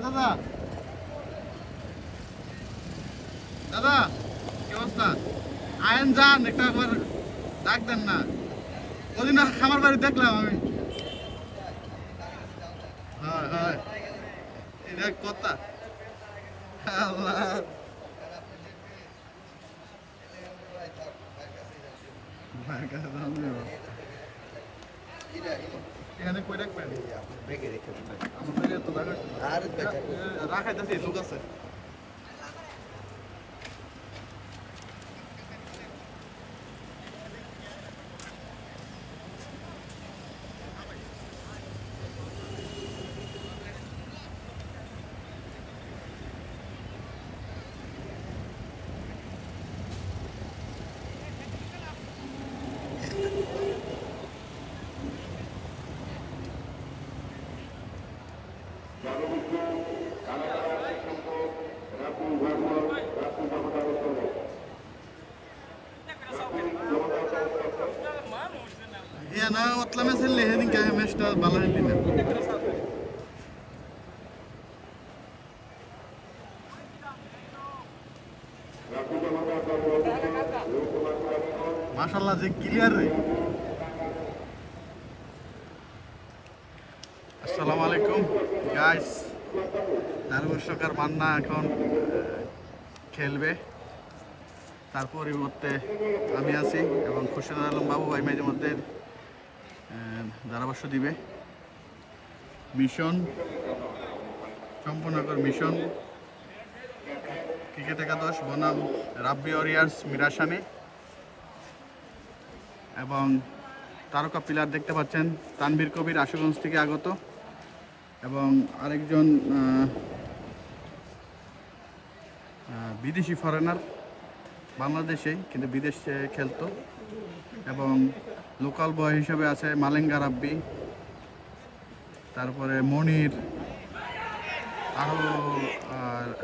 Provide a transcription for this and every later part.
দাদা দাদা কি অবস্থা? আয়েন যান একটা একবার ডাক দেন না। ওদিন খামার বাড়ি দেখলাম আমি। হ্যাঁ হ্যাঁ এটা কথা। আল্লাহ ভাইয়ের কাছে দাম নেব। এখানে কই রাখবেন? আমাদের এত টাকা রাখাইতেছি লোক আছে। انا واطلع مثلا هذيك مش بالله لنا ما شاء الله زي ক্লিয়ার রে। আসসালামু আলাইকুম গাইস। দারুশকার মান্না এখন খেলবে, তার পরিবর্তে আমি আছি এবং খুরশেদ আলম বাবু ভাই মাঝে মধ্যে ধারাভাষ্য দিবে। মিশন চম্পনগর মিশন ক্রিকেট একাদশ বনাম রাব্বি ওয়ারিয়ার্স মিরাসানে এবং তারকা প্লেয়ার দেখতে পাচ্ছেন তানভীর কবির আশুগঞ্জ থেকে আগত এবং আরেকজন বিদেশি ফরেনার, বাংলাদেশেই কিন্তু বিদেশে খেলতো এবং লোকাল বয় হিসেবে আছে মালেঙ্গা রাব্বি, তারপরে মনির, আরও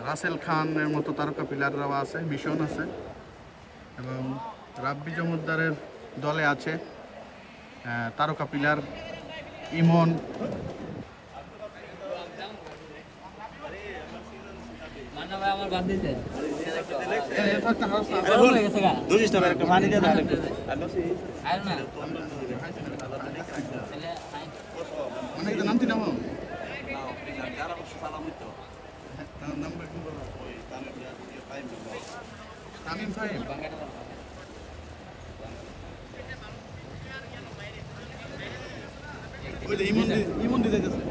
রাসেল খানের মতো তারকা প্লেয়াররাও আছে, মিশন আছে এবং রাব্বি জমুদ্দারের দলে আছে তারকা প্লেয়ার ইমন। নামটি নাম তামিম সাহেব ইমন দিতে গেছে।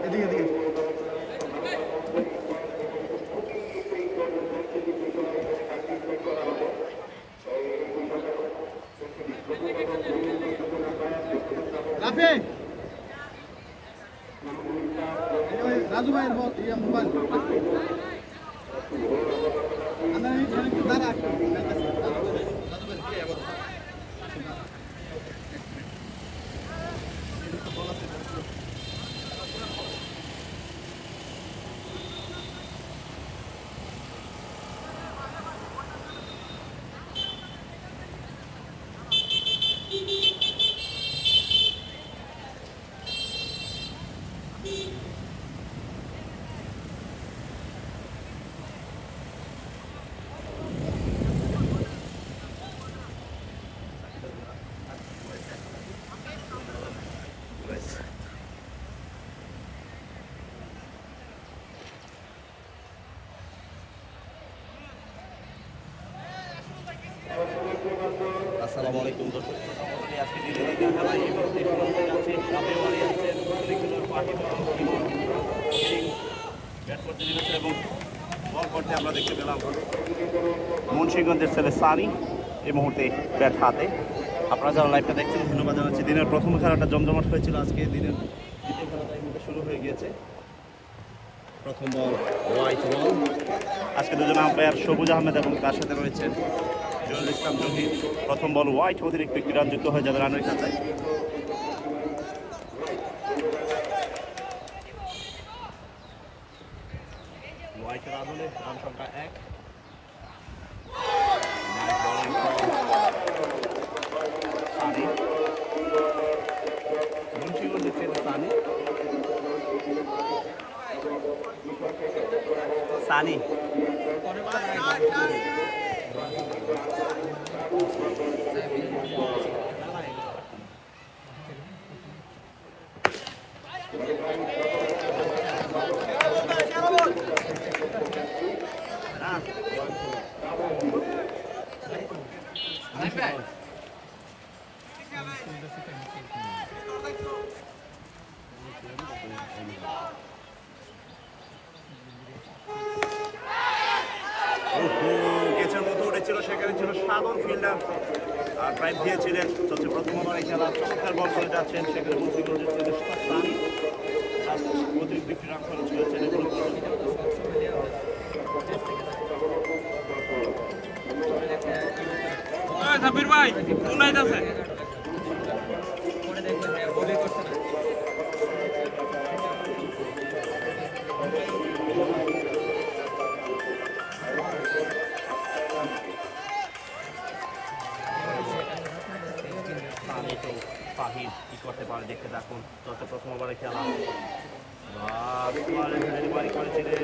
এদিকে এদিকে রাফি রাজু ভাইয়ের মোবাইল দাঁড়া আসসালামু আলাইকুম দর্শক। আজকে দিনের দ্বিতীয় খেলা এই মুহূর্তে শুরু হতে যাচ্ছে। রাবে ওয়ারিয়ার্সের রেগুলার পার্টি ব্যাট করতে নেমেছে এবং বল করতে আমরা দেখতে পেলাম মুন্সিগঞ্জের ছেলে সানি এই মুহূর্তে ব্যাট হাতে। আপনারা যারা লাইভটা দেখছেন ধন্যবাদ জানাচ্ছি। দিনের প্রথম খেলাটা জমজমাট হয়েছিল, আজকে দিনের দ্বিতীয় খেলাটা এই মুহূর্তে শুরু হয়ে গিয়েছে। প্রথম বল হোয়াইট বল। আজকে দুজন আম্পায়ার সবুজ আহমেদ এবং তার সাথে রয়েছেন জহুরুল ইসলাম জহির। প্রথম বল হোয়াইট, অতিরিক্ত একটি রান যুক্ত হয়ে যাবে রানের খাঁচায়। হোয়াইট রান হলে রান সংখ্যা 1। মুন্সিগঞ্জের ছেলে সানি কেচের মতো উঠেছিল, সেখানে ছিল সাগর ফিল্ডার আর ড্রাইভ দিয়েছিলেন। হচ্ছে প্রথম ওভারে খেলা চমৎকার বল করে যাচ্ছেন, সেখানে মুন্সিগঞ্জের ছেলে সানি অতিরিক্ত একটি রান খরচ করেছেন। সাবির ভাই কোন লাইন আছে? ফাহিম কি করতে পারে দেখতে থাকুন। চলছে প্রথম ওভারে খেলা। বাড়ি করেছিলেন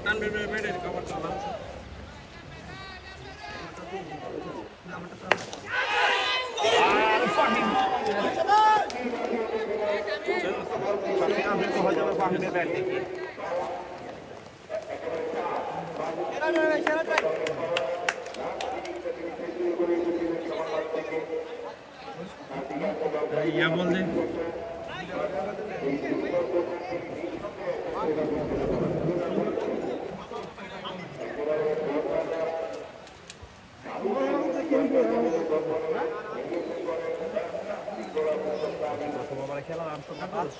তানভীর ভাই ব্যাটের কভার চালা হয়ে যাবে ফাহিমের ব্যাট দেখি। ইয়া বল দে প্রথম ওভারে খেলা রান সংখ্যা 5।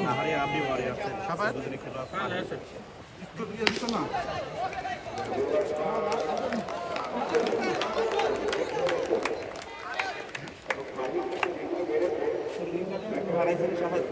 নাহারি রাবি ওয়ারিয়ার্স খাবার? দুজনে খেলা একটু দিয়ে দিত না। হারাইছিলেন সাহায্য।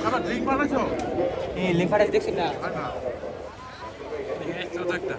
খাবার ড্রিঙ্ক বানাইছো? এই লিঙ্ক পাঠাই দেখছি না আর না। এই তো একটা